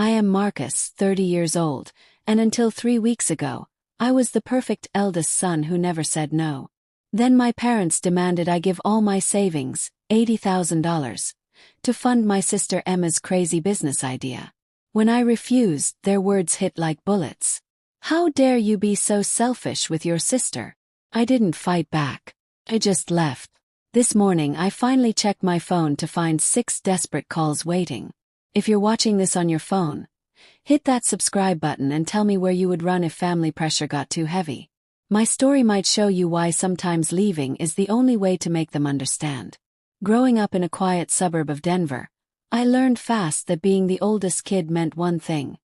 I am Marcus, 30 years old, and until 3 weeks ago, I was the perfect eldest son who never said no. Then my parents demanded I give all my savings, $80,000, to fund my sister Emma's crazy business idea. When I refused, their words hit like bullets. "How dare you be so selfish with your sister?" I didn't fight back. I just left. This morning I finally checked my phone to find 6 desperate calls waiting. If you're watching this on your phone, hit that subscribe button and tell me where you would run if family pressure got too heavy. My story might show you why sometimes leaving is the only way to make them understand. Growing up in a quiet suburb of Denver, I learned fast that being the oldest kid meant one thing.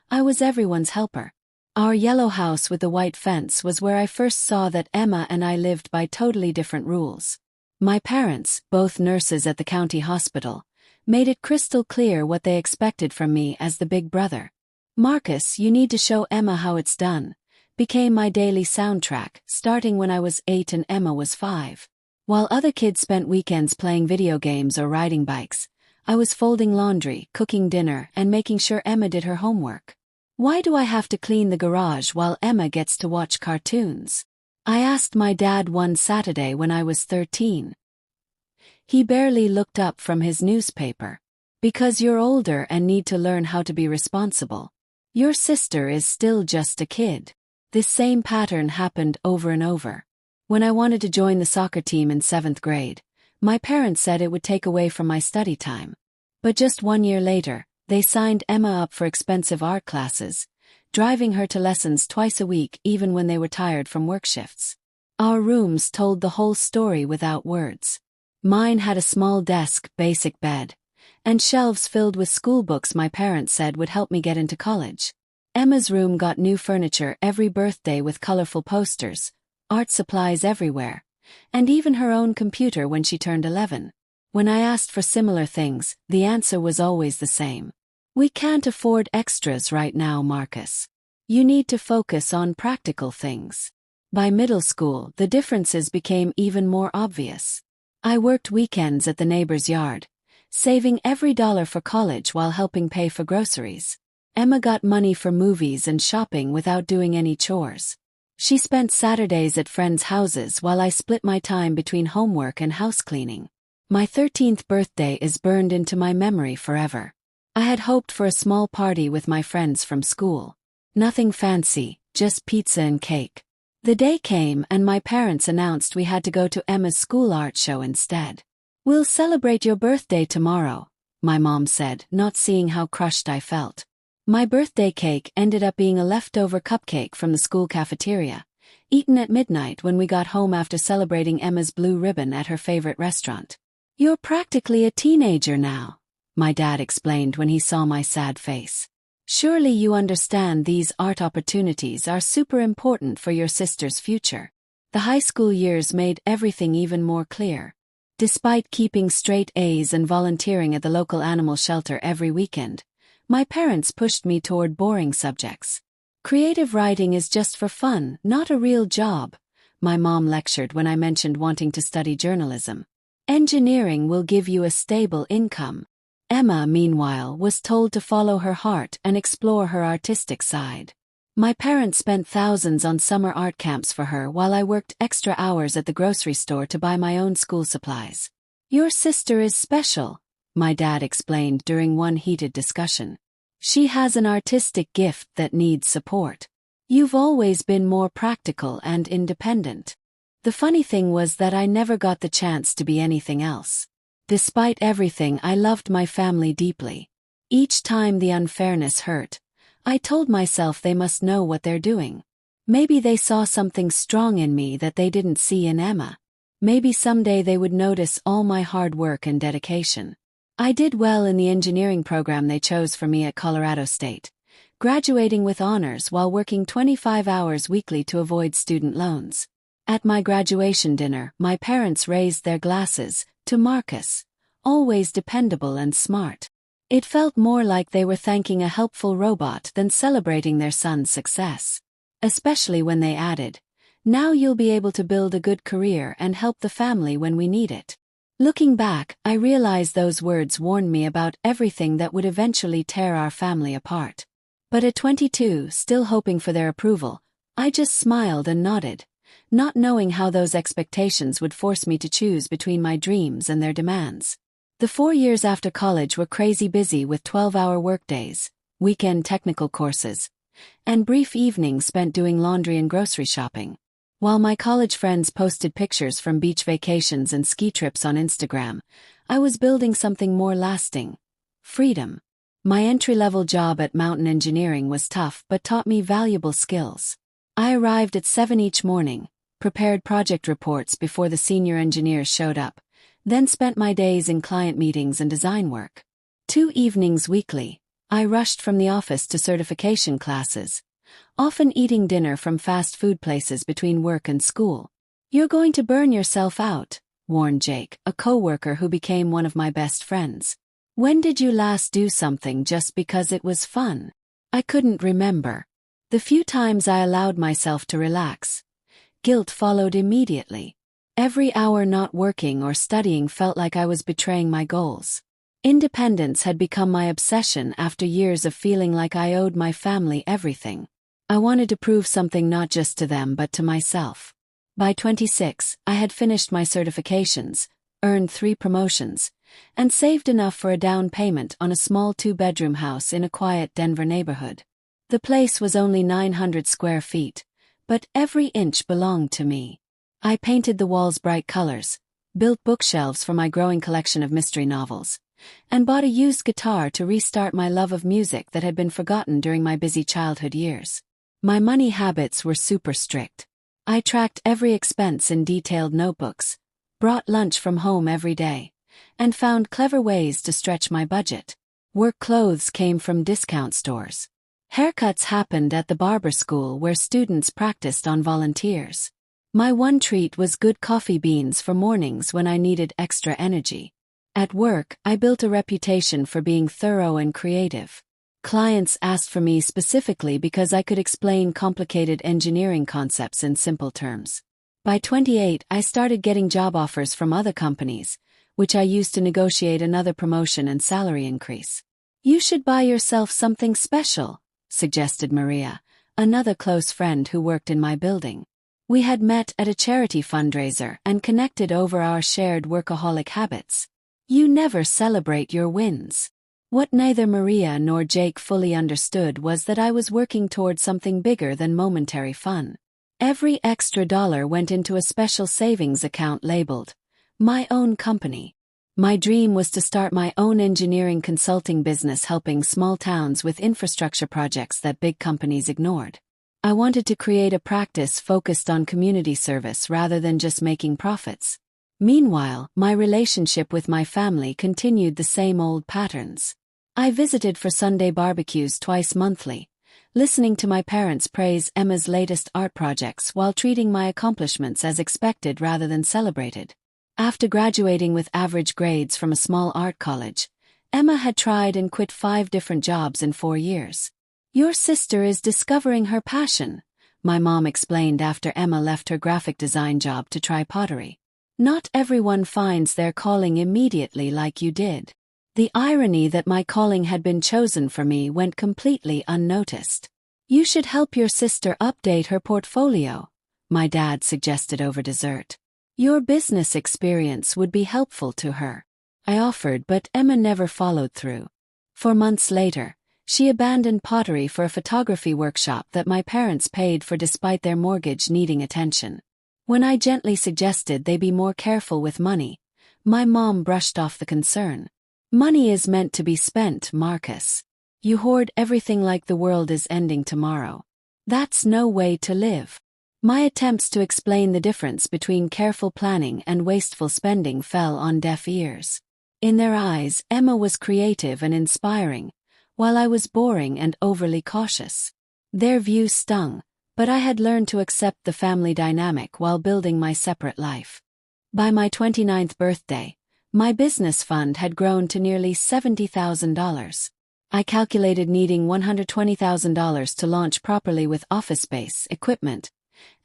I was everyone's helper. Our yellow house with the white fence was where I first saw that Emma and I lived by totally different rules. My parents, both nurses at the county hospital, made it crystal clear what they expected from me as the big brother. "Marcus, you need to show Emma how it's done," became my daily soundtrack, starting when I was 8 and Emma was 5. While other kids spent weekends playing video games or riding bikes, I was folding laundry, cooking dinner, and making sure Emma did her homework. "Why do I have to clean the garage while Emma gets to watch cartoons?" I asked my dad one Saturday when I was 13. He barely looked up from his newspaper. "Because you're older and need to learn how to be responsible. Your sister is still just a kid." This same pattern happened over and over. When I wanted to join the soccer team in 7th grade, my parents said it would take away from my study time. But just 1 year later, they signed Emma up for expensive art classes, driving her to lessons twice a week even when they were tired from work shifts. Our rooms told the whole story without words. Mine had a small desk, basic bed, and shelves filled with school books my parents said would help me get into college. Emma's room got new furniture every birthday with colorful posters, art supplies everywhere, and even her own computer when she turned 11. When I asked for similar things, the answer was always the same. "We can't afford extras right now, Marcus. You need to focus on practical things." By middle school, the differences became even more obvious. I worked weekends at the neighbor's yard, saving every dollar for college while helping pay for groceries. Emma got money for movies and shopping without doing any chores. She spent Saturdays at friends' houses while I split my time between homework and house cleaning. My 13th birthday is burned into my memory forever. I had hoped for a small party with my friends from school. Nothing fancy, just pizza and cake. The day came and my parents announced we had to go to Emma's school art show instead. "We'll celebrate your birthday tomorrow," my mom said, not seeing how crushed I felt. My birthday cake ended up being a leftover cupcake from the school cafeteria, eaten at midnight when we got home after celebrating Emma's blue ribbon at her favorite restaurant. "You're practically a teenager now," my dad explained when he saw my sad face. "Surely you understand these art opportunities are super important for your sister's future." The high school years made everything even more clear. Despite keeping straight A's and volunteering at the local animal shelter every weekend, my parents pushed me toward boring subjects. "Creative writing is just for fun, not a real job," my mom lectured when I mentioned wanting to study journalism. "Engineering will give you a stable income." Emma, meanwhile, was told to follow her heart and explore her artistic side. My parents spent thousands on summer art camps for her while I worked extra hours at the grocery store to buy my own school supplies. "Your sister is special," my dad explained during one heated discussion. "She has an artistic gift that needs support. You've always been more practical and independent." The funny thing was that I never got the chance to be anything else. Despite everything, I loved my family deeply. Each time the unfairness hurt, I told myself they must know what they're doing. Maybe they saw something strong in me that they didn't see in Emma. Maybe someday they would notice all my hard work and dedication. I did well in the engineering program they chose for me at Colorado State, graduating with honors while working 25 hours weekly to avoid student loans. At my graduation dinner, my parents raised their glasses to Marcus, always dependable and smart. It felt more like they were thanking a helpful robot than celebrating their son's success. Especially when they added, "Now you'll be able to build a good career and help the family when we need it." Looking back, I realize those words warned me about everything that would eventually tear our family apart. But at 22, still hoping for their approval, I just smiled and nodded, not knowing how those expectations would force me to choose between my dreams and their demands. The 4 years after college were crazy busy with 12-hour workdays, weekend technical courses, and brief evenings spent doing laundry and grocery shopping. While my college friends posted pictures from beach vacations and ski trips on Instagram, I was building something more lasting: freedom. My entry-level job at Mountain Engineering was tough but taught me valuable skills. I arrived at 7 each morning, prepared project reports before the senior engineers showed up, then spent my days in client meetings and design work. 2 evenings weekly, I rushed from the office to certification classes, often eating dinner from fast food places between work and school. "You're going to burn yourself out," warned Jake, a coworker who became one of my best friends. "When did you last do something just because it was fun?" I couldn't remember. The few times I allowed myself to relax, guilt followed immediately. Every hour not working or studying felt like I was betraying my goals. Independence had become my obsession after years of feeling like I owed my family everything. I wanted to prove something not just to them but to myself. By 26, I had finished my certifications, earned 3 promotions, and saved enough for a down payment on a small 2-bedroom house in a quiet Denver neighborhood. The place was only 900 square feet, but every inch belonged to me. I painted the walls bright colors, built bookshelves for my growing collection of mystery novels, and bought a used guitar to restart my love of music that had been forgotten during my busy childhood years. My money habits were super strict. I tracked every expense in detailed notebooks, brought lunch from home every day, and found clever ways to stretch my budget. Work clothes came from discount stores. Haircuts happened at the barber school where students practiced on volunteers. My one treat was good coffee beans for mornings when I needed extra energy. At work, I built a reputation for being thorough and creative. Clients asked for me specifically because I could explain complicated engineering concepts in simple terms. By 28, I started getting job offers from other companies, which I used to negotiate another promotion and salary increase. "You should buy yourself something special," suggested Maria, another close friend who worked in my building. We had met at a charity fundraiser and connected over our shared workaholic habits. "You never celebrate your wins." What neither Maria nor Jake fully understood was that I was working toward something bigger than momentary fun. Every extra dollar went into a special savings account labeled, "My Own Company." My dream was to start my own engineering consulting business helping small towns with infrastructure projects that big companies ignored. I wanted to create a practice focused on community service rather than just making profits. Meanwhile, my relationship with my family continued the same old patterns. I visited for Sunday barbecues twice monthly, listening to my parents praise Emma's latest art projects while treating my accomplishments as expected rather than celebrated. After graduating with average grades from a small art college, Emma had tried and quit 5 different jobs in 4 years. "Your sister is discovering her passion," my mom explained after Emma left her graphic design job to try pottery. "Not everyone finds their calling immediately like you did." The irony that my calling had been chosen for me went completely unnoticed. "You should help your sister update her portfolio," my dad suggested over dessert. "Your business experience would be helpful to her." I offered, but Emma never followed through. 4 months later, she abandoned pottery for a photography workshop that my parents paid for despite their mortgage needing attention. When I gently suggested they be more careful with money, my mom brushed off the concern. "Money is meant to be spent, Marcus. You hoard everything like the world is ending tomorrow. That's no way to live." My attempts to explain the difference between careful planning and wasteful spending fell on deaf ears. In their eyes, Emma was creative and inspiring, while I was boring and overly cautious. Their view stung, but I had learned to accept the family dynamic while building my separate life. By my 29th birthday, my business fund had grown to nearly $70,000. I calculated needing $120,000 to launch properly with office space, equipment,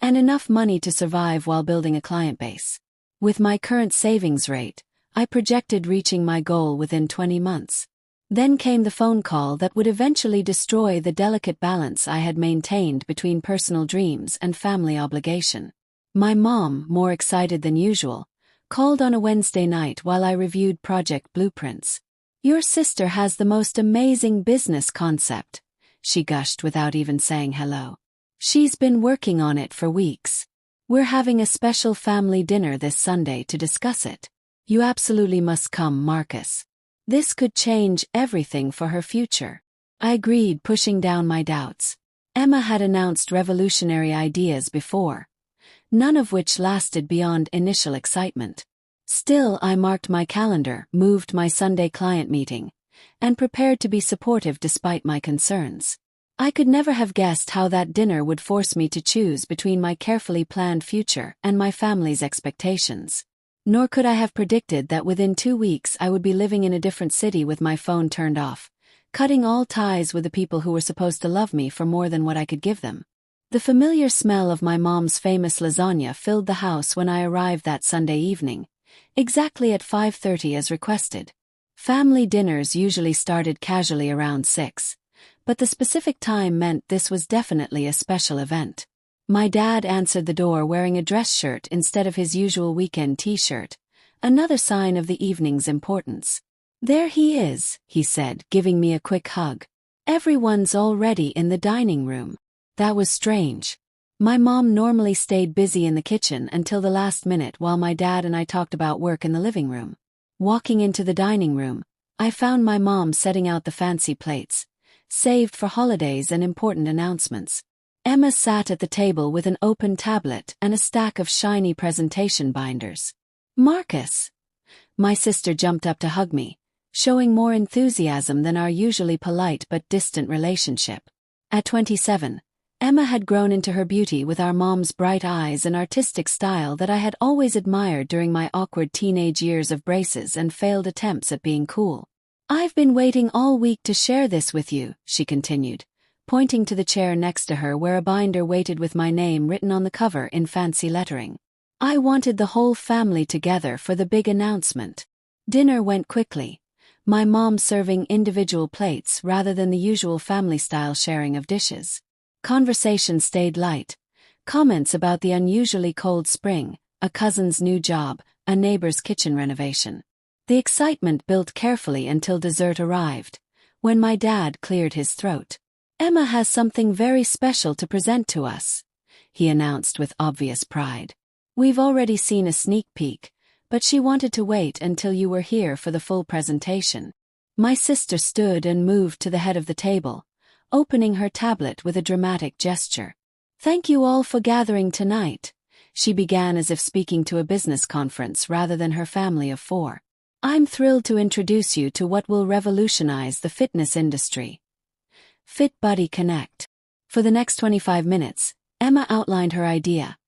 and enough money to survive while building a client base. With my current savings rate, I projected reaching my goal within 20 months. Then came the phone call that would eventually destroy the delicate balance I had maintained between personal dreams and family obligation. My mom, more excited than usual, called on a Wednesday night while I reviewed project blueprints. "Your sister has the most amazing business concept," she gushed without even saying hello. "She's been working on it for weeks. We're having a special family dinner this Sunday to discuss it. You absolutely must come, Marcus. This could change everything for her future." I agreed, pushing down my doubts. Emma had announced revolutionary ideas before, none of which lasted beyond initial excitement. Still, I marked my calendar, moved my Sunday client meeting, and prepared to be supportive despite my concerns. I could never have guessed how that dinner would force me to choose between my carefully planned future and my family's expectations. Nor could I have predicted that within 2 weeks I would be living in a different city with my phone turned off, cutting all ties with the people who were supposed to love me for more than what I could give them. The familiar smell of my mom's famous lasagna filled the house when I arrived that Sunday evening, exactly at 5:30 as requested. Family dinners usually started casually around 6, but the specific time meant this was definitely a special event. My dad answered the door wearing a dress shirt instead of his usual weekend t-shirt, another sign of the evening's importance. "There he is," he said, giving me a quick hug. "Everyone's already in the dining room." That was strange. My mom normally stayed busy in the kitchen until the last minute while my dad and I talked about work in the living room. Walking into the dining room, I found my mom setting out the fancy plates, saved for holidays and important announcements. Emma sat at the table with an open tablet and a stack of shiny presentation binders. "Marcus!" My sister jumped up to hug me, showing more enthusiasm than our usually polite but distant relationship. At 27, Emma had grown into her beauty with our mom's bright eyes and artistic style that I had always admired during my awkward teenage years of braces and failed attempts at being cool. "I've been waiting all week to share this with you," she continued, pointing to the chair next to her where a binder waited with my name written on the cover in fancy lettering. "I wanted the whole family together for the big announcement." Dinner went quickly, my mom serving individual plates rather than the usual family-style sharing of dishes. Conversation stayed light. Comments about the unusually cold spring, a cousin's new job, a neighbor's kitchen renovation. The excitement built carefully until dessert arrived, when my dad cleared his throat. "Emma has something very special to present to us," he announced with obvious pride. "We've already seen a sneak peek, but she wanted to wait until you were here for the full presentation." My sister stood and moved to the head of the table, opening her tablet with a dramatic gesture. "Thank you all for gathering tonight," she began as if speaking to a business conference rather than her family of 4. "I'm thrilled to introduce you to what will revolutionize the fitness industry. FitBuddy Connect." For the next 25 minutes, Emma outlined her idea,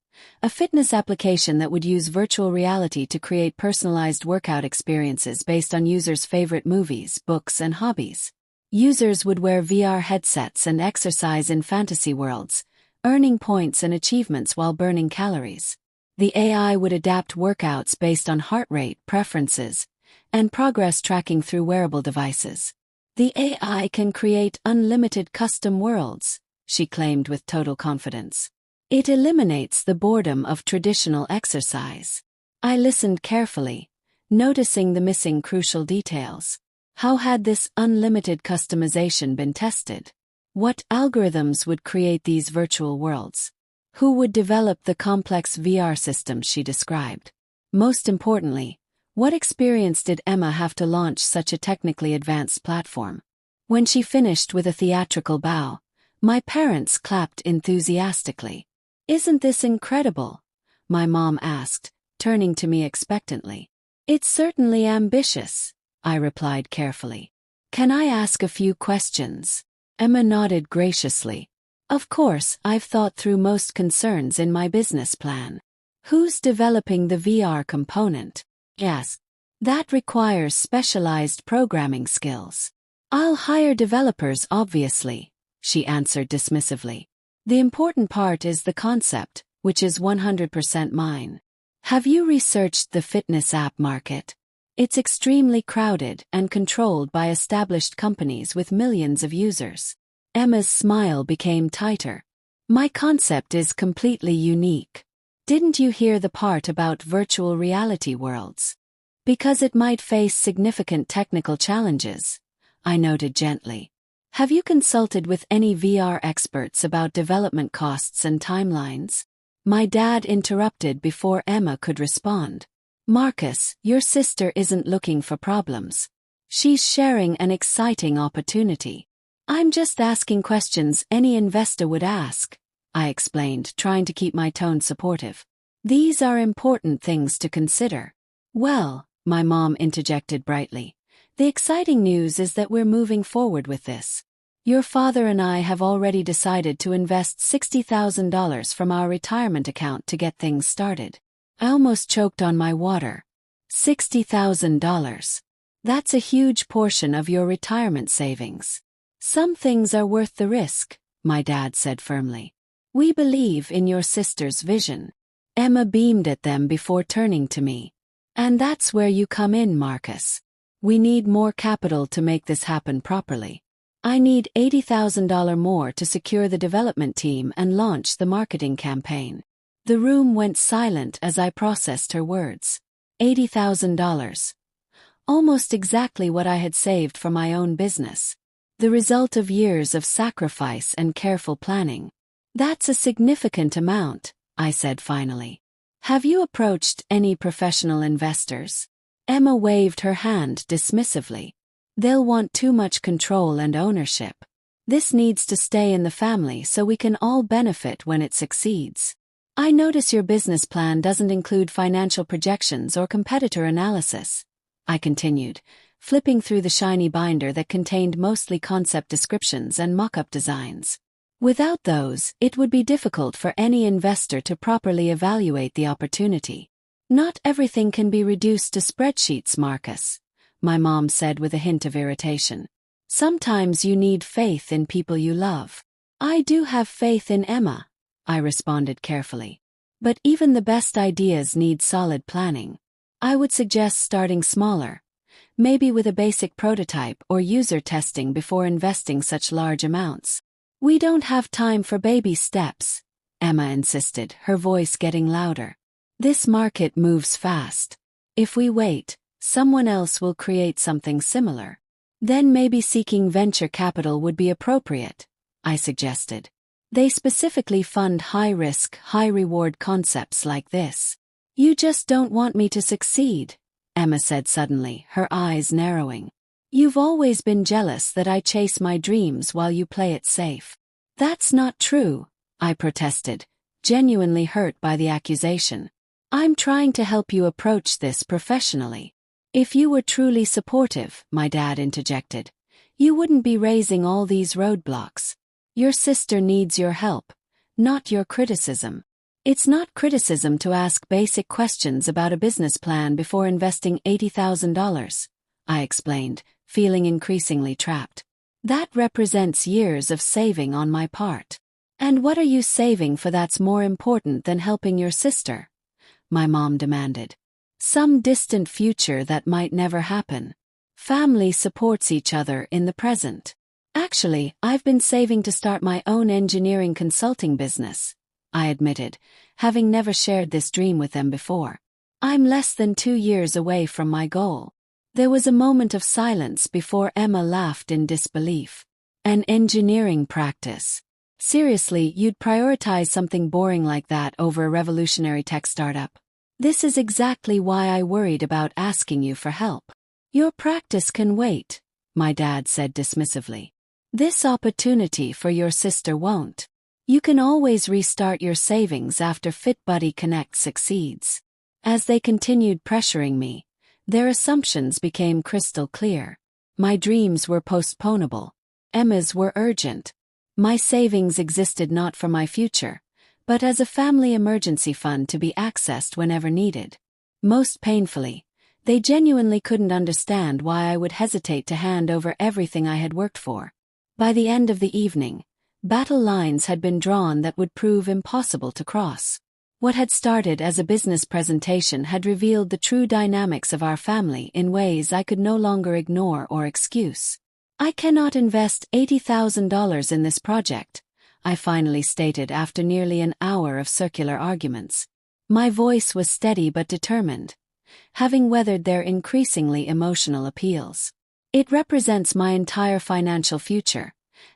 a fitness application that would use virtual reality to create personalized workout experiences based on users' favorite movies, books, and hobbies. Users would wear VR headsets and exercise in fantasy worlds, earning points and achievements while burning calories. The AI would adapt workouts based on heart rate, preferences, and progress tracking through wearable devices. "The AI can create unlimited custom worlds," she claimed with total confidence. "It eliminates the boredom of traditional exercise." I listened carefully, noticing the missing crucial details. How had this unlimited customization been tested? What algorithms would create these virtual worlds? Who would develop the complex VR systems she described? Most importantly, what experience did Emma have to launch such a technically advanced platform? When she finished with a theatrical bow, my parents clapped enthusiastically. "Isn't this incredible?" my mom asked, turning to me expectantly. "It's certainly ambitious," I replied carefully. "Can I ask a few questions?" Emma nodded graciously. "Of course, I've thought through most concerns in my business plan." "Who's developing the VR component?" "Yes. That requires specialized programming skills." "I'll hire developers, obviously," she answered dismissively. "The important part is the concept, which is 100% mine." "Have you researched the fitness app market?" It's extremely crowded and controlled by established companies with millions of users. Emma's smile became tighter. My concept is completely unique. Didn't you hear the part about virtual reality worlds? Because it might face significant technical challenges, I noted gently. Have you consulted with any VR experts about development costs and timelines? My dad interrupted before Emma could respond. Marcus, your sister isn't looking for problems. She's sharing an exciting opportunity. I'm just asking questions any investor would ask, I explained, trying to keep my tone supportive. These are important things to consider. Well, my mom interjected brightly, the exciting news is that we're moving forward with this. Your father and I have already decided to invest $60,000 from our retirement account to get things started. I almost choked on my water. $60,000. That's a huge portion of your retirement savings. Some things are worth the risk, my dad said firmly. We believe in your sister's vision. Emma beamed at them before turning to me. And that's where you come in, Marcus. We need more capital to make this happen properly. I need $80,000 more to secure the development team and launch the marketing campaign. The room went silent as I processed her words. $80,000. Almost exactly what I had saved for my own business. The result of years of sacrifice and careful planning. That's a significant amount, I said finally. Have you approached any professional investors? Emma waved her hand dismissively. They'll want too much control and ownership. This needs to stay in the family so we can all benefit when it succeeds. I notice your business plan doesn't include financial projections or competitor analysis, I continued, flipping through the shiny binder that contained mostly concept descriptions and mock-up designs. Without those, it would be difficult for any investor to properly evaluate the opportunity. Not everything can be reduced to spreadsheets, Marcus, my mom said with a hint of irritation. Sometimes you need faith in people you love. I do have faith in Emma, I responded carefully. But even the best ideas need solid planning. I would suggest starting smaller, maybe with a basic prototype or user testing before investing such large amounts. We don't have time for baby steps, Emma insisted, her voice getting louder. This market moves fast. If we wait, someone else will create something similar. Then maybe seeking venture capital would be appropriate, I suggested. They specifically fund high-risk, high-reward concepts like this. You just don't want me to succeed, Emma said suddenly, her eyes narrowing. You've always been jealous that I chase my dreams while you play it safe. That's not true, I protested, genuinely hurt by the accusation. I'm trying to help you approach this professionally. If you were truly supportive, my dad interjected, you wouldn't be raising all these roadblocks. Your sister needs your help, not your criticism. It's not criticism to ask basic questions about a business plan before investing $80,000, I explained, feeling increasingly trapped. That represents years of saving on my part. And what are you saving for that's more important than helping your sister? My mom demanded. Some distant future that might never happen. Family supports each other in the present. Actually, I've been saving to start my own engineering consulting business, I admitted, having never shared this dream with them before. I'm less than 2 years away from my goal. There was a moment of silence before Emma laughed in disbelief. An engineering practice. Seriously, you'd prioritize something boring like that over a revolutionary tech startup? This is exactly why I worried about asking you for help. Your practice can wait, my dad said dismissively. This opportunity for your sister won't. You can always restart your savings after FitBuddy Connect succeeds. As they continued pressuring me, their assumptions became crystal clear. My dreams were postponable. Emma's were urgent. My savings existed not for my future, but as a family emergency fund to be accessed whenever needed. Most painfully, they genuinely couldn't understand why I would hesitate to hand over everything I had worked for. By the end of the evening, battle lines had been drawn that would prove impossible to cross. What had started as a business presentation had revealed the true dynamics of our family in ways I could no longer ignore or excuse. "I cannot invest $80,000 in this project," I finally stated after nearly an hour of circular arguments. My voice was steady but determined, having weathered their increasingly emotional appeals. "It represents my entire financial future,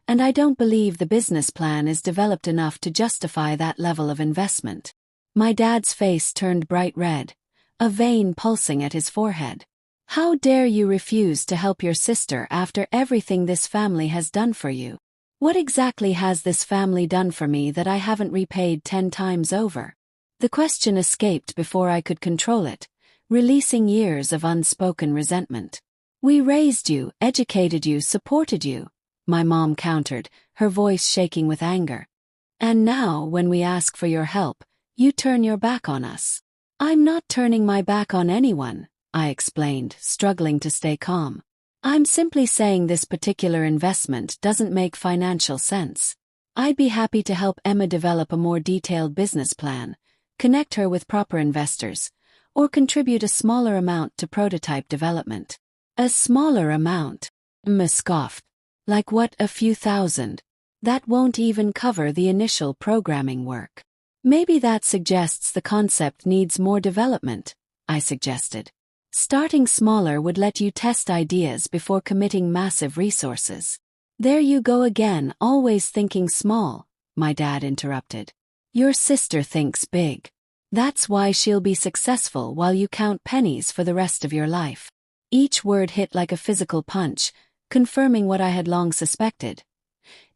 and I don't believe the business plan is developed enough to justify that level of investment." My dad's face turned bright red, a vein pulsing at his forehead. "How dare you refuse to help your sister after everything this family has done for you? What exactly has this family done for me that I haven't repaid 10 times over?" The question escaped before I could control it, releasing years of unspoken resentment. "We raised you, educated you, supported you," my mom countered, her voice shaking with anger. "And now, when we ask for your help, you turn your back on us." "I'm not turning my back on anyone," I explained, struggling to stay calm. "I'm simply saying this particular investment doesn't make financial sense. I'd be happy to help Emma develop a more detailed business plan, connect her with proper investors, or contribute a smaller amount to prototype development." "A smaller amount?" Emma scoffed. "Like what, a few thousand? That won't even cover the initial programming work." "Maybe that suggests the concept needs more development," I suggested. "Starting smaller would let you test ideas before committing massive resources." "There you go again, always thinking small," my dad interrupted. "Your sister thinks big. That's why she'll be successful while you count pennies for the rest of your life." Each word hit like a physical punch, confirming what I had long suspected.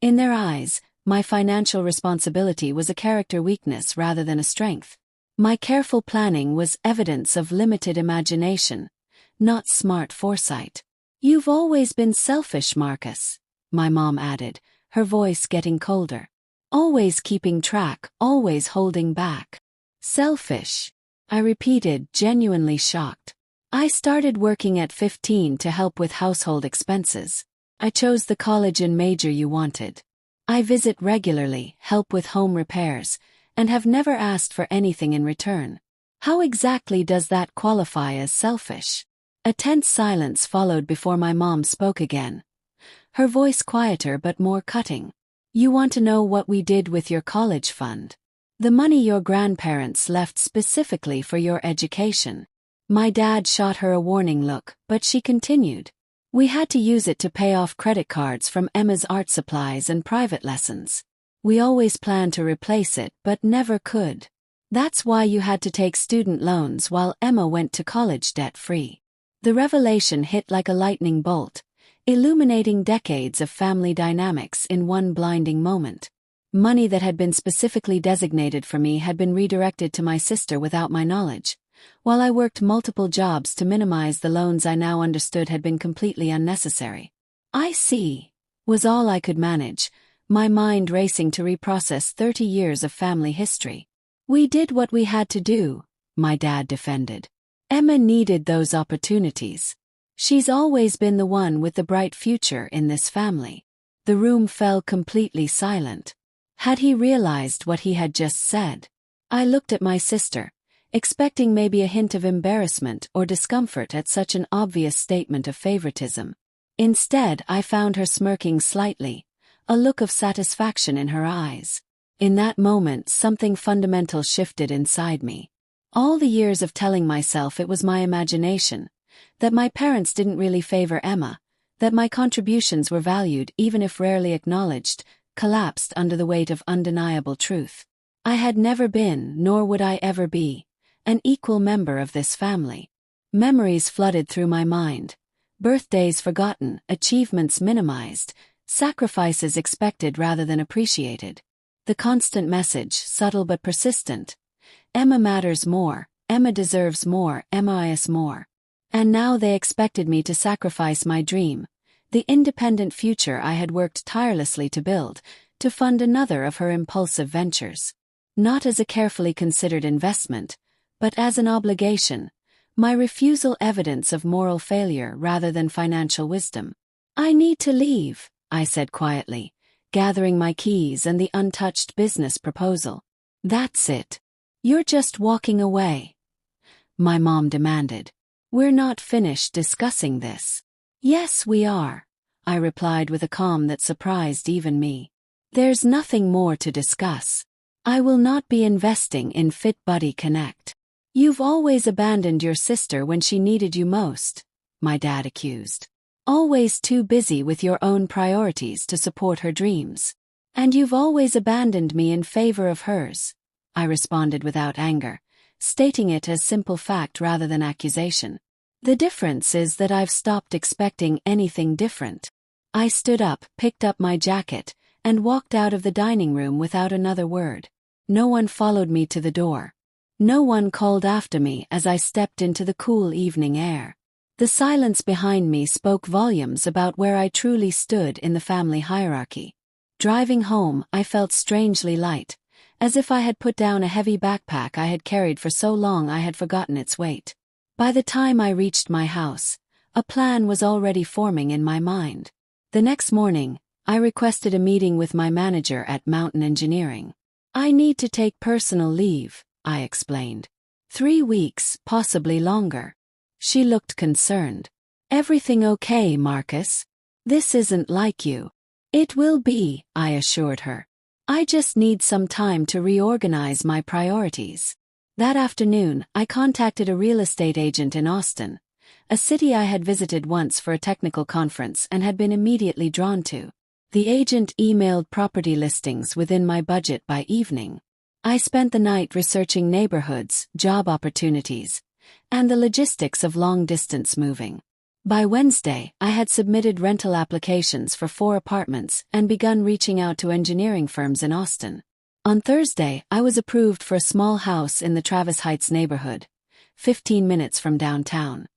In their eyes, my financial responsibility was a character weakness rather than a strength. My careful planning was evidence of limited imagination, not smart foresight. "You've always been selfish, Marcus," my mom added, her voice getting colder. "Always keeping track, always holding back." "Selfish," I repeated, genuinely shocked. "I started working at 15 to help with household expenses. I chose the college and major you wanted. I visit regularly, help with home repairs, and have never asked for anything in return. How exactly does that qualify as selfish?" A tense silence followed before my mom spoke again, her voice quieter but more cutting. "You want to know what we did with your college fund? The money your grandparents left specifically for your education." My dad shot her a warning look, but she continued. "We had to use it to pay off credit cards from Emma's art supplies and private lessons. We always planned to replace it but never could. That's why you had to take student loans while Emma went to college debt-free." The revelation hit like a lightning bolt, illuminating decades of family dynamics in one blinding moment. Money that had been specifically designated for me had been redirected to my sister without my knowledge, while I worked multiple jobs to minimize the loans I now understood had been completely unnecessary. "I see," was all I could manage, my mind racing to reprocess 30 years of family history. "We did what we had to do," my dad defended. "Emma needed those opportunities. She's always been the one with the bright future in this family." The room fell completely silent. Had he realized what he had just said? I looked at my sister, expecting maybe a hint of embarrassment or discomfort at such an obvious statement of favoritism. Instead, I found her smirking slightly, a look of satisfaction in her eyes. In that moment, something fundamental shifted inside me. All the years of telling myself it was my imagination, that my parents didn't really favor Emma, that my contributions were valued even if rarely acknowledged, collapsed under the weight of undeniable truth. I had never been, nor would I ever be, an equal member of this family. Memories flooded through my mind. Birthdays forgotten, achievements minimized, sacrifices expected rather than appreciated. The constant message, subtle but persistent. Emma matters more, Emma deserves more, Emma is more. And now they expected me to sacrifice my dream, the independent future I had worked tirelessly to build, to fund another of her impulsive ventures. Not as a carefully considered investment, but as an obligation, my refusal evidence of moral failure rather than financial wisdom. "I need to leave," I said quietly, gathering my keys and the untouched business proposal. "That's it. You're just walking away, my mom demanded. We're not finished discussing this. Yes, we are, I replied with a calm that surprised even me. There's nothing more to discuss. I will not be investing in FitBuddy Connect. You've always abandoned your sister when she needed you most, my dad accused. Always too busy with your own priorities to support her dreams. And you've always abandoned me in favor of hers, I responded without anger, stating it as simple fact rather than accusation. The difference is that I've stopped expecting anything different. I stood up, picked up my jacket, and walked out of the dining room without another word. No one followed me to the door. No one called after me as I stepped into the cool evening air. The silence behind me spoke volumes about where I truly stood in the family hierarchy. Driving home, I felt strangely light, as if I had put down a heavy backpack I had carried for so long I had forgotten its weight. By the time I reached my house, a plan was already forming in my mind. The next morning, I requested a meeting with my manager at Mountain Engineering. I need to take personal leave, I explained. 3 weeks, possibly longer. She looked concerned. Everything okay, Marcus? This isn't like you. It will be, I assured her. I just need some time to reorganize my priorities. That afternoon, I contacted a real estate agent in Austin, a city I had visited once for a technical conference and had been immediately drawn to. The agent emailed property listings within my budget by evening. I spent the night researching neighborhoods, job opportunities, and the logistics of long-distance moving. By Wednesday, I had submitted rental applications for 4 apartments and begun reaching out to engineering firms in Austin. On Thursday, I was approved for a small house in the Travis Heights neighborhood, 15 minutes from downtown.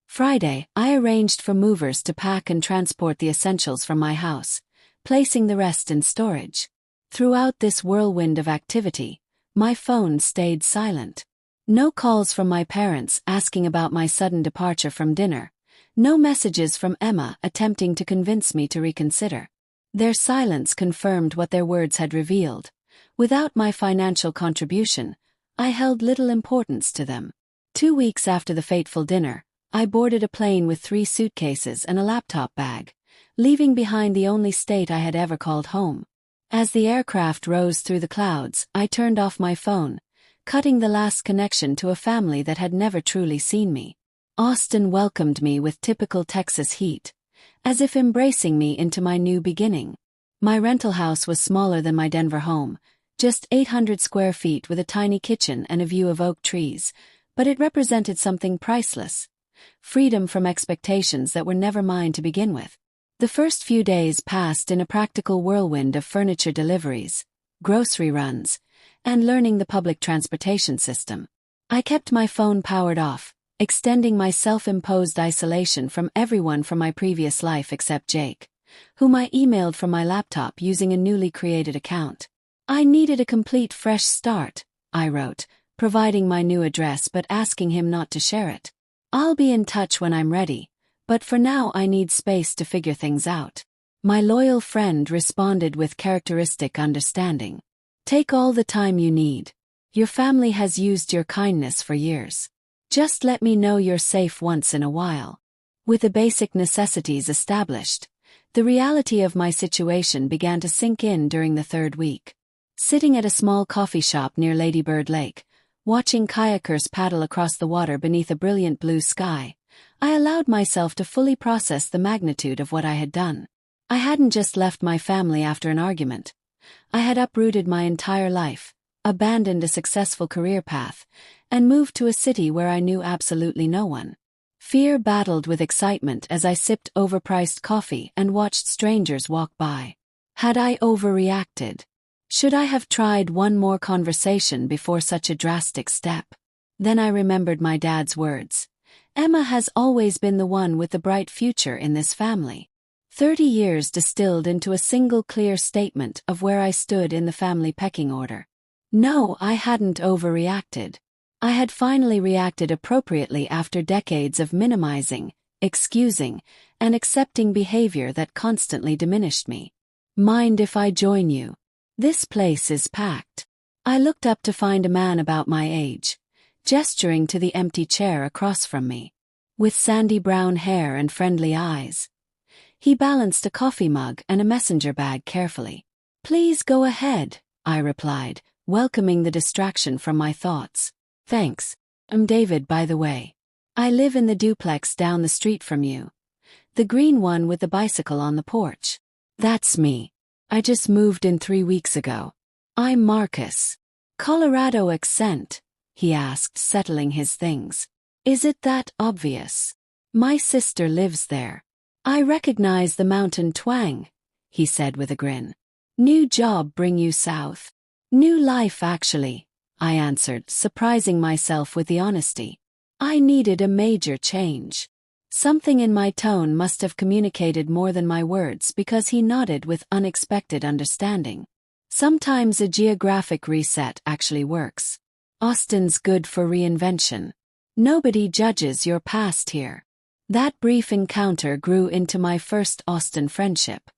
Friday, I arranged for movers to pack and transport the essentials from my house, placing the rest in storage. Throughout this whirlwind of activity, my phone stayed silent. No calls from my parents asking about my sudden departure from dinner. No messages from Emma attempting to convince me to reconsider. Their silence confirmed what their words had revealed. Without my financial contribution, I held little importance to them. 2 weeks after the fateful dinner, I boarded a plane with 3 suitcases and a laptop bag, leaving behind the only state I had ever called home. As the aircraft rose through the clouds, I turned off my phone, cutting the last connection to a family that had never truly seen me. Austin welcomed me with typical Texas heat, as if embracing me into my new beginning. My rental house was smaller than my Denver home, just 800 square feet with a tiny kitchen and a view of oak trees, but it represented something priceless. Freedom from expectations that were never mine to begin with. The first few days passed in a practical whirlwind of furniture deliveries, grocery runs, and learning the public transportation system. I kept my phone powered off, extending my self-imposed isolation from everyone from my previous life except Jake, whom I emailed from my laptop using a newly created account. I needed a complete fresh start, I wrote, providing my new address but asking him not to share it. I'll be in touch when I'm ready, but for now I need space to figure things out. My loyal friend responded with characteristic understanding. Take all the time you need. Your family has used your kindness for years. Just let me know you're safe once in a while. With the basic necessities established, the reality of my situation began to sink in during the 3rd week. Sitting at a small coffee shop near Lady Bird Lake, watching kayakers paddle across the water beneath a brilliant blue sky, I allowed myself to fully process the magnitude of what I had done. I hadn't just left my family after an argument. I had uprooted my entire life, abandoned a successful career path, and moved to a city where I knew absolutely no one. Fear battled with excitement as I sipped overpriced coffee and watched strangers walk by. Had I overreacted? Should I have tried one more conversation before such a drastic step? Then I remembered my dad's words. Emma has always been the one with the bright future in this family. 30 years distilled into a single clear statement of where I stood in the family pecking order. No, I hadn't overreacted. I had finally reacted appropriately after decades of minimizing, excusing, and accepting behavior that constantly diminished me. Mind if I join you? This place is packed. I looked up to find a man about my age, gesturing to the empty chair across from me. With sandy brown hair and friendly eyes. He balanced a coffee mug and a messenger bag carefully. "Please go ahead," I replied, welcoming the distraction from my thoughts. "Thanks. I'm David, by the way. I live in the duplex down the street from you. The green one with the bicycle on the porch." "That's me. I just moved in 3 weeks ago." "I'm Marcus." "Colorado accent?" he asked, settling his things. "Is it that obvious? My sister lives there." "I recognize the mountain twang," he said with a grin. "New job bring you south?" "New life actually," I answered, surprising myself with the honesty. I needed a major change. Something in my tone must have communicated more than my words because he nodded with unexpected understanding. Sometimes a geographic reset actually works. Austin's good for reinvention. Nobody judges your past here. That brief encounter grew into my first Austin friendship.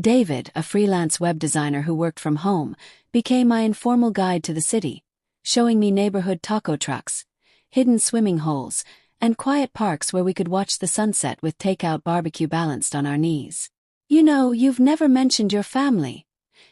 David, a freelance web designer who worked from home, became my informal guide to the city, showing me neighborhood taco trucks, hidden swimming holes, and quiet parks where we could watch the sunset with takeout barbecue balanced on our knees. "You know, you've never mentioned your family,"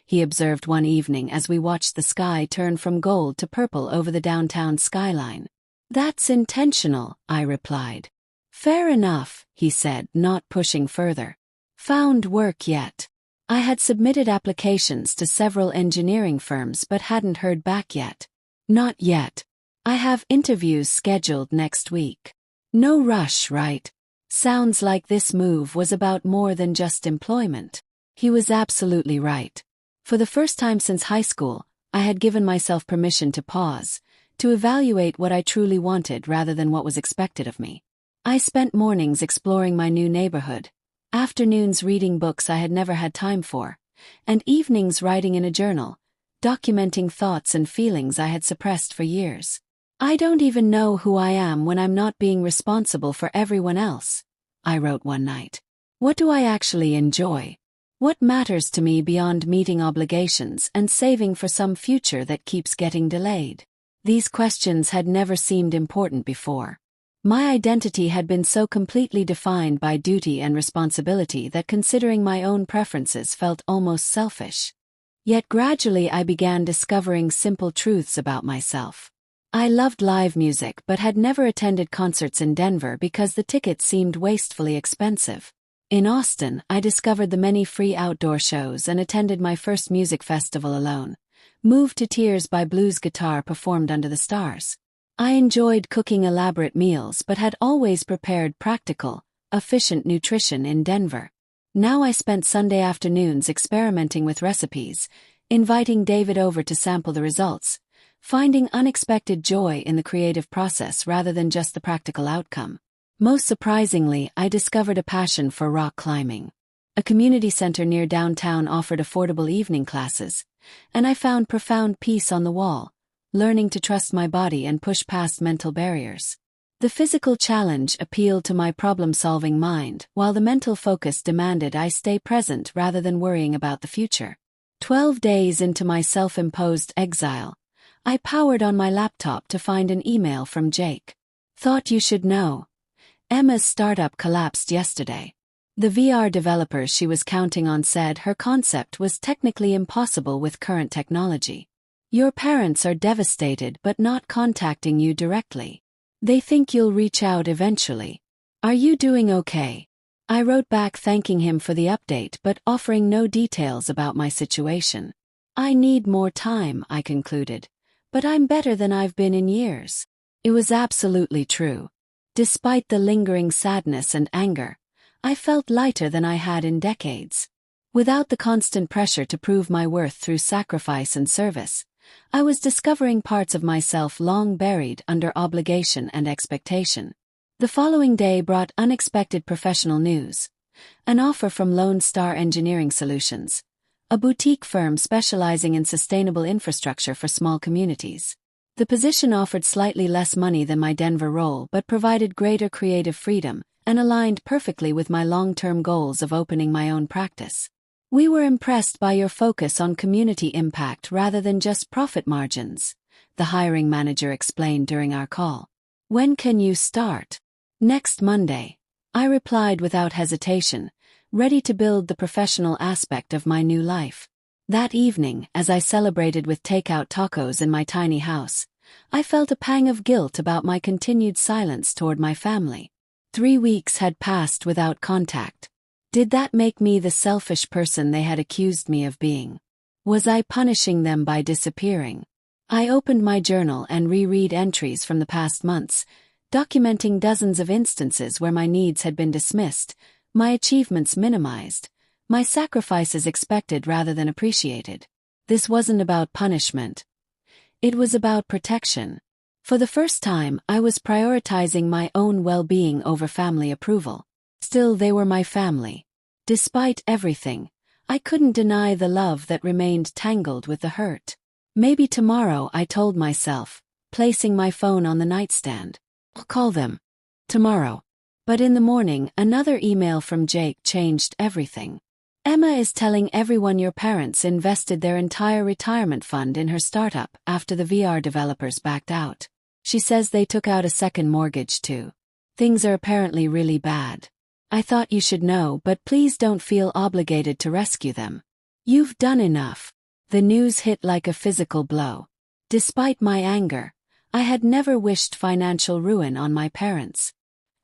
he observed one evening as we watched the sky turn from gold to purple over the downtown skyline. "That's intentional," I replied. "Fair enough," he said, not pushing further. "Found work yet?" I had submitted applications to several engineering firms but hadn't heard back yet. "Not yet. I have interviews scheduled next week." "No rush, right?" Sounds like this move was about more than just employment. He was absolutely right. For the first time since high school, I had given myself permission to pause, to evaluate what I truly wanted rather than what was expected of me. I spent mornings exploring my new neighborhood, afternoons reading books I had never had time for, and evenings writing in a journal, documenting thoughts and feelings I had suppressed for years. "I don't even know who I am when I'm not being responsible for everyone else," I wrote one night. "What do I actually enjoy? What matters to me beyond meeting obligations and saving for some future that keeps getting delayed?" These questions had never seemed important before. My identity had been so completely defined by duty and responsibility that considering my own preferences felt almost selfish. Yet gradually I began discovering simple truths about myself. I loved live music but had never attended concerts in Denver because the tickets seemed wastefully expensive. In Austin, I discovered the many free outdoor shows and attended my first music festival alone, moved to tears by blues guitar performed under the stars. I enjoyed cooking elaborate meals but had always prepared practical, efficient nutrition in Denver. Now I spent Sunday afternoons experimenting with recipes, inviting David over to sample the results, finding unexpected joy in the creative process rather than just the practical outcome. Most surprisingly, I discovered a passion for rock climbing. A community center near downtown offered affordable evening classes, and I found profound peace on the wall, learning to trust my body and push past mental barriers. The physical challenge appealed to my problem-solving mind, while the mental focus demanded I stay present rather than worrying about the future. 12 days into my self-imposed exile, I powered on my laptop to find an email from Jake. "Thought you should know. Emma's startup collapsed yesterday. The VR developer she was counting on said her concept was technically impossible with current technology. Your parents are devastated but not contacting you directly. They think you'll reach out eventually. Are you doing okay?" I wrote back thanking him for the update but offering no details about my situation. "I need more time," I concluded, "but I'm better than I've been in years." It was absolutely true. Despite the lingering sadness and anger, I felt lighter than I had in decades. Without the constant pressure to prove my worth through sacrifice and service, I was discovering parts of myself long buried under obligation and expectation. The following day brought unexpected professional news. An offer from Lone Star Engineering Solutions, a boutique firm specializing in sustainable infrastructure for small communities. The position offered slightly less money than my Denver role but provided greater creative freedom and aligned perfectly with my long-term goals of opening my own practice. We were impressed by your focus on community impact rather than just profit margins, the hiring manager explained during our call. When can you start? Next Monday. I replied without hesitation, ready to build the professional aspect of my new life. That evening, as I celebrated with takeout tacos in my tiny house, I felt a pang of guilt about my continued silence toward my family. 3 weeks had passed without contact. Did that make me the selfish person they had accused me of being? Was I punishing them by disappearing? I opened my journal and reread entries from the past months, documenting dozens of instances where my needs had been dismissed, my achievements minimized, my sacrifices expected rather than appreciated. This wasn't about punishment. It was about protection. For the first time, I was prioritizing my own well-being over family approval. Still, they were my family. Despite everything, I couldn't deny the love that remained tangled with the hurt. Maybe tomorrow, I told myself, placing my phone on the nightstand. I'll call them. Tomorrow. But in the morning, another email from Jake changed everything. Emma is telling everyone your parents invested their entire retirement fund in her startup after the VR developers backed out. She says they took out a second mortgage too. Things are apparently really bad. I thought you should know, but please don't feel obligated to rescue them. You've done enough. The news hit like a physical blow. Despite my anger, I had never wished financial ruin on my parents.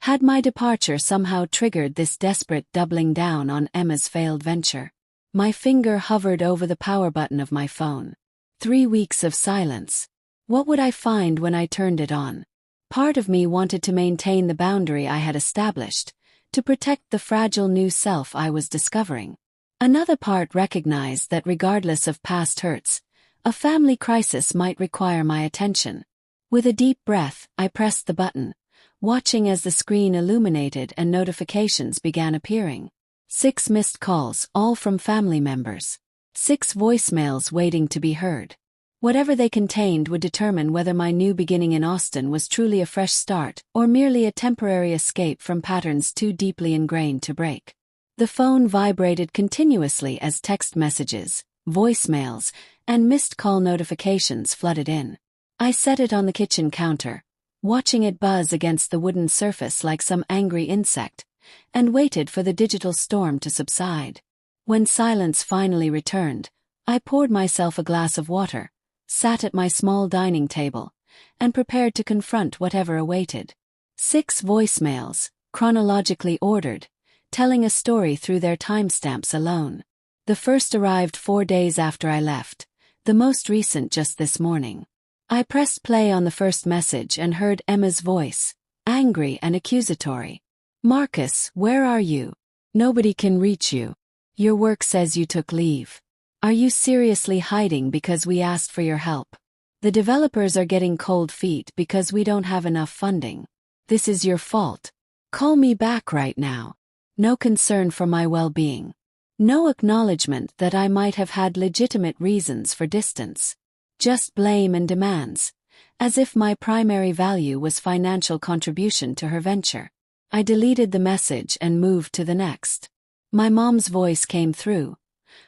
Had my departure somehow triggered this desperate doubling down on Emma's failed venture? My finger hovered over the power button of my phone. 3 weeks of silence. What would I find when I turned it on? Part of me wanted to maintain the boundary I had established, to protect the fragile new self I was discovering. Another part recognized that regardless of past hurts, a family crisis might require my attention. With a deep breath, I pressed the button, watching as the screen illuminated and notifications began appearing. 6 missed calls, all from family members. 6 voicemails waiting to be heard. Whatever they contained would determine whether my new beginning in Austin was truly a fresh start or merely a temporary escape from patterns too deeply ingrained to break. The phone vibrated continuously as text messages, voicemails, and missed call notifications flooded in. I set it on the kitchen counter, watching it buzz against the wooden surface like some angry insect, and waited for the digital storm to subside. When silence finally returned, I poured myself a glass of water, sat at my small dining table, and prepared to confront whatever awaited. 6 voicemails, chronologically ordered, telling a story through their timestamps alone. The first arrived 4 days after I left, the most recent just this morning. I pressed play on the first message and heard Emma's voice, angry and accusatory. "Marcus, where are you? Nobody can reach you. Your work says you took leave. Are you seriously hiding because we asked for your help? The developers are getting cold feet because we don't have enough funding. This is your fault. Call me back right now." No concern for my well-being. No acknowledgement that I might have had legitimate reasons for distance. Just blame and demands, as if my primary value was financial contribution to her venture. I deleted the message and moved to the next. My mom's voice came through,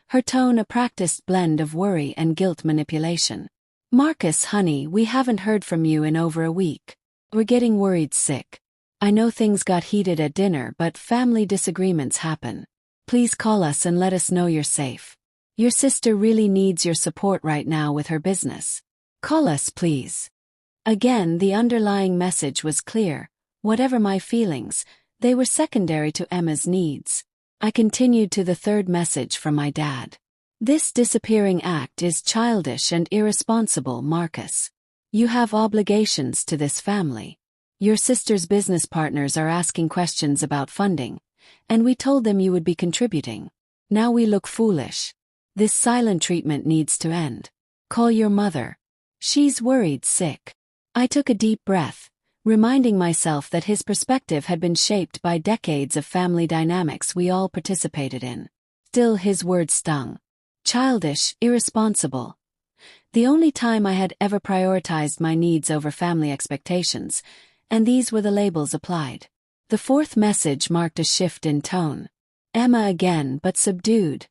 her tone a practiced blend of worry and guilt manipulation. "Marcus, honey, we haven't heard from you in over a week. We're getting worried sick. I know things got heated at dinner, but family disagreements happen. Please call us and let us know you're safe. Your sister really needs your support right now with her business. Call us, please." Again, the underlying message was clear. Whatever my feelings, they were secondary to Emma's needs. I continued to the third message from my dad. "This disappearing act is childish and irresponsible, Marcus. You have obligations to this family. Your sister's business partners are asking questions about funding, and we told them you would be contributing. Now we look foolish. This silent treatment needs to end. Call your mother. She's worried sick." I took a deep breath, reminding myself that his perspective had been shaped by decades of family dynamics we all participated in. Still, his words stung. Childish, irresponsible. The only time I had ever prioritized my needs over family expectations, and these were the labels applied. The fourth message marked a shift in tone. Emma again, but subdued,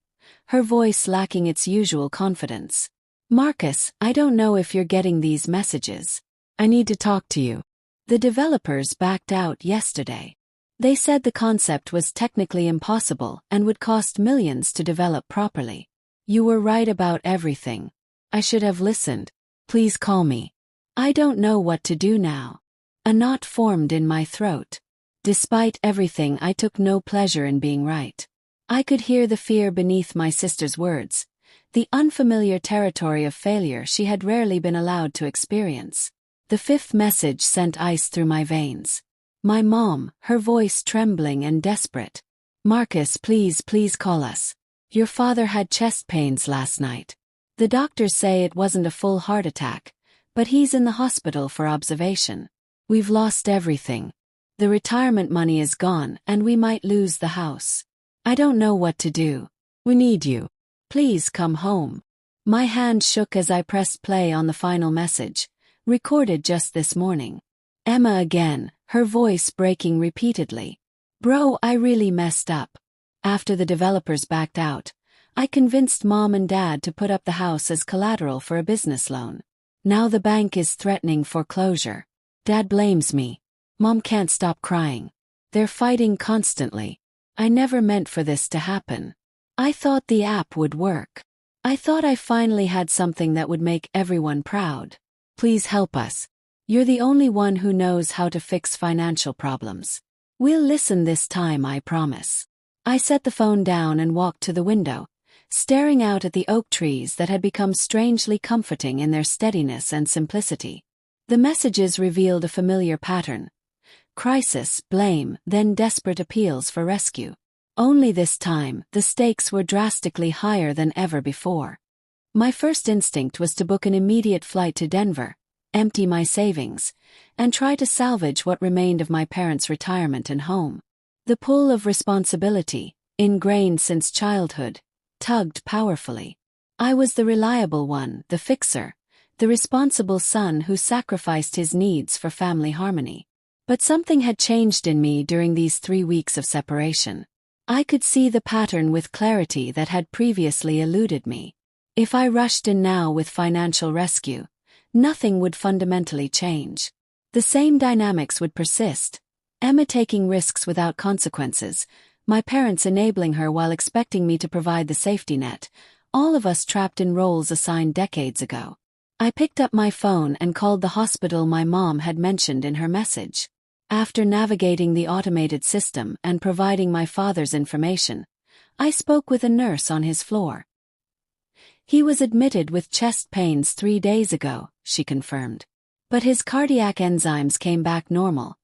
her voice lacking its usual confidence. "Marcus, I don't know if you're getting these messages. I need to talk to you. The developers backed out yesterday. They said the concept was technically impossible and would cost millions to develop properly. You were right about everything. I should have listened. Please call me. I don't know what to do now." A knot formed in my throat. Despite everything, I took no pleasure in being right. I could hear the fear beneath my sister's words, the unfamiliar territory of failure she had rarely been allowed to experience. The fifth message sent ice through my veins. My mom, her voice trembling and desperate. "Marcus, please call us. Your father had chest pains last night. The doctors say it wasn't a full heart attack, but he's in the hospital for observation. We've lost everything. The retirement money is gone and we might lose the house. I don't know what to do. We need you. Please come home." My hand shook as I pressed play on the final message, recorded just this morning. Emma again, her voice breaking repeatedly. "Bro, I really messed up. After the developers backed out, I convinced Mom and Dad to put up the house as collateral for a business loan. Now the bank is threatening foreclosure. Dad blames me. Mom can't stop crying. They're fighting constantly. I never meant for this to happen. I thought the app would work. I thought I finally had something that would make everyone proud. Please help us. You're the only one who knows how to fix financial problems. We'll listen this time, I promise." I set the phone down and walked to the window, staring out at the oak trees that had become strangely comforting in their steadiness and simplicity. The messages revealed a familiar pattern. Crisis, blame, then desperate appeals for rescue. Only this time, the stakes were drastically higher than ever before. My first instinct was to book an immediate flight to Denver, empty my savings, and try to salvage what remained of my parents' retirement and home. The pull of responsibility, ingrained since childhood, tugged powerfully. I was the reliable one, the fixer, the responsible son who sacrificed his needs for family harmony. But something had changed in me during these 3 weeks of separation. I could see the pattern with clarity that had previously eluded me. If I rushed in now with financial rescue, nothing would fundamentally change. The same dynamics would persist. Emma taking risks without consequences, my parents enabling her while expecting me to provide the safety net, all of us trapped in roles assigned decades ago. I picked up my phone and called the hospital my mom had mentioned in her message. After navigating the automated system and providing my father's information, I spoke with a nurse on his floor. "He was admitted with chest pains 3 days ago," she confirmed. "But his cardiac enzymes came back normal,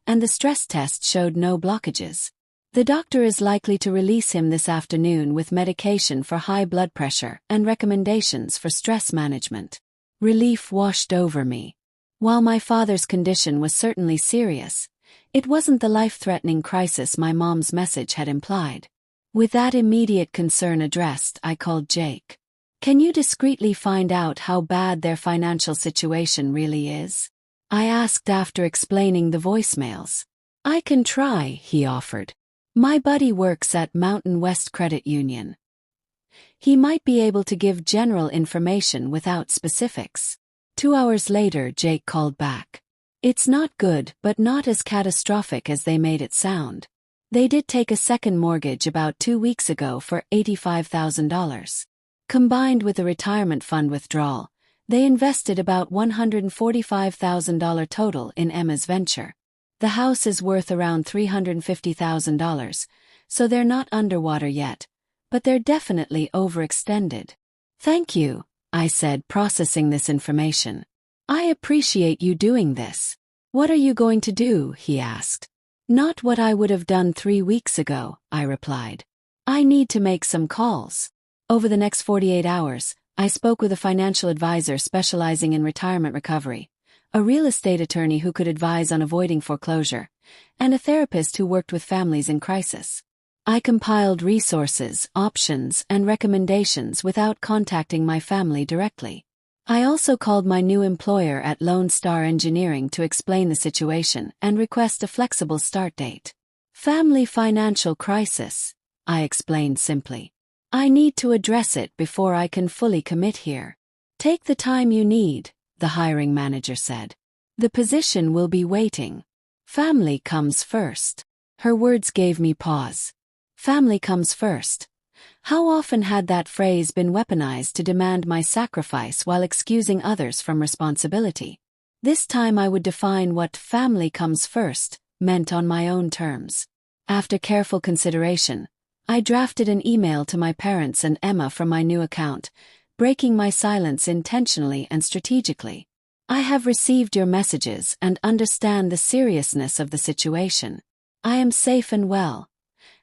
and the stress test showed no blockages. The doctor is likely to release him this afternoon with medication for high blood pressure and recommendations for stress management." Relief washed over me. While my father's condition was certainly serious, it wasn't the life-threatening crisis my mom's message had implied. With that immediate concern addressed, I called Jake. "Can you discreetly find out how bad their financial situation really is?" I asked after explaining the voicemails. "I can try," he offered. "My buddy works at Mountain West Credit Union. He might be able to give general information without specifics." 2 hours later, Jake called back. "It's not good, but not as catastrophic as they made it sound. They did take a second mortgage about 2 weeks ago for $85,000. Combined with a retirement fund withdrawal, they invested about $145,000 total in Emma's venture. The house is worth around $350,000, so they're not underwater yet, but they're definitely overextended." "Thank you," I said, processing this information. "I appreciate you doing this. What are you going to do?" he asked. "Not what I would have done 3 weeks ago," I replied. "I need to make some calls." Over the next 48 hours, I spoke with a financial advisor specializing in retirement recovery, a real estate attorney who could advise on avoiding foreclosure, and a therapist who worked with families in crisis. I compiled resources, options, and recommendations without contacting my family directly. I also called my new employer at Lone Star Engineering to explain the situation and request a flexible start date. "Family financial crisis," I explained simply. I need to address it before I can fully commit here. Take the time you need, the hiring manager said. The position will be waiting. Family comes first. Her words gave me pause. Family comes first. How often had that phrase been weaponized to demand my sacrifice while excusing others from responsibility? This time I would define what family comes first meant on my own terms. After careful consideration, I drafted an email to my parents and Emma from my new account, breaking my silence intentionally and strategically. I have received your messages and understand the seriousness of the situation. I am safe and well,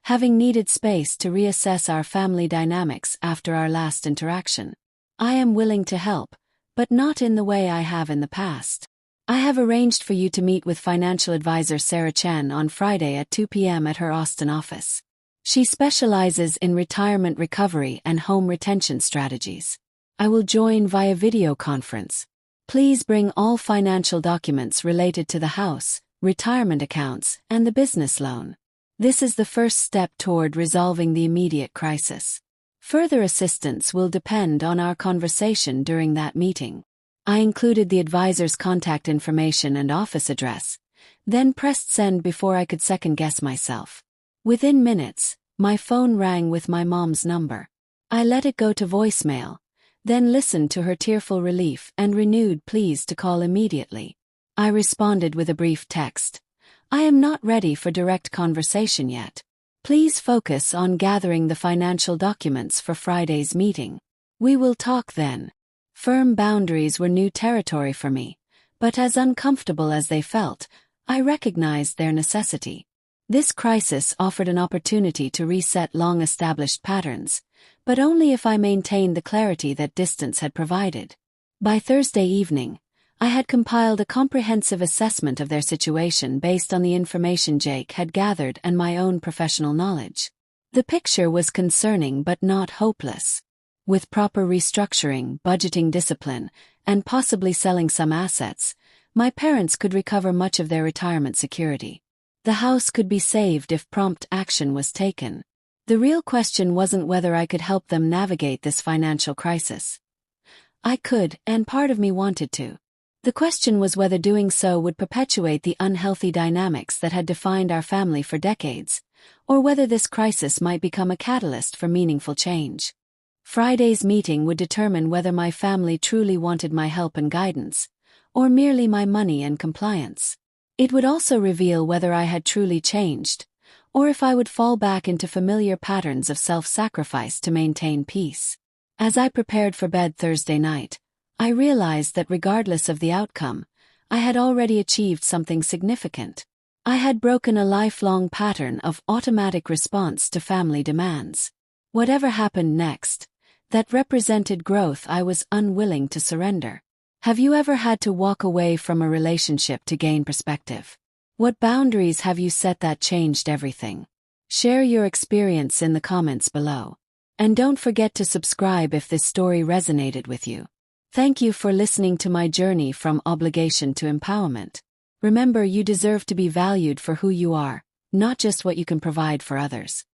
having needed space to reassess our family dynamics after our last interaction. I am willing to help, but not in the way I have in the past. I have arranged for you to meet with financial advisor Sarah Chen on Friday at 2 p.m. at her Austin office. She specializes in retirement recovery and home retention strategies. I will join via video conference. Please bring all financial documents related to the house, retirement accounts, and the business loan. This is the first step toward resolving the immediate crisis. Further assistance will depend on our conversation during that meeting. I included the advisor's contact information and office address, then pressed send before I could second-guess myself. Within minutes, my phone rang with my mom's number. I let it go to voicemail, then listened to her tearful relief and renewed pleas to call immediately. I responded with a brief text. I am not ready for direct conversation yet. Please focus on gathering the financial documents for Friday's meeting. We will talk then. Firm boundaries were new territory for me, but as uncomfortable as they felt, I recognized their necessity. This crisis offered an opportunity to reset long-established patterns, but only if I maintained the clarity that distance had provided. By Thursday evening, I had compiled a comprehensive assessment of their situation based on the information Jake had gathered and my own professional knowledge. The picture was concerning but not hopeless. With proper restructuring, budgeting discipline, and possibly selling some assets, my parents could recover much of their retirement security. The house could be saved if prompt action was taken. The real question wasn't whether I could help them navigate this financial crisis. I could, and part of me wanted to. The question was whether doing so would perpetuate the unhealthy dynamics that had defined our family for decades, or whether this crisis might become a catalyst for meaningful change. Friday's meeting would determine whether my family truly wanted my help and guidance, or merely my money and compliance. It would also reveal whether I had truly changed, or if I would fall back into familiar patterns of self-sacrifice to maintain peace. As I prepared for bed Thursday night, I realized that regardless of the outcome, I had already achieved something significant. I had broken a lifelong pattern of automatic response to family demands. Whatever happened next, that represented growth I was unwilling to surrender. Have you ever had to walk away from a relationship to gain perspective? What boundaries have you set that changed everything? Share your experience in the comments below. And don't forget to subscribe if this story resonated with you. Thank you for listening to my journey from obligation to empowerment. Remember, you deserve to be valued for who you are, not just what you can provide for others.